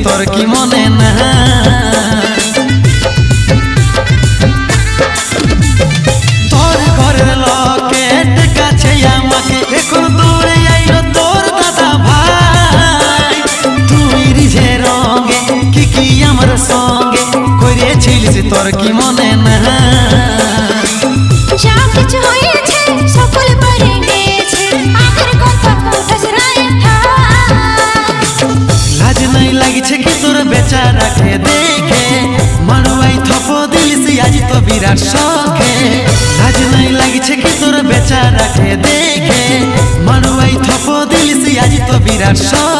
তোর কি মনে না তোর ঘরের লোকের কাছে আমাকে এখন দৌড়ে আইলো তোর দাদা ভাই তুই রিঝে রঙে কি আমার সঙ্গে করেছিলিস তোর কি মনে না যা কিছু হয়েছে সকল পরে গেছে আগের কথা কোথাস রায় লাজ নাই লাগিছে কি তোর বেচারাকে দেখে মানুয়াই থপ দিলিস আজ তো বিরাট শখে লাজ নাই লাগিছে কি তোর বেচারাকে দেখে মানুয়াই থপ দিলিস আজ তো বিরাট শখে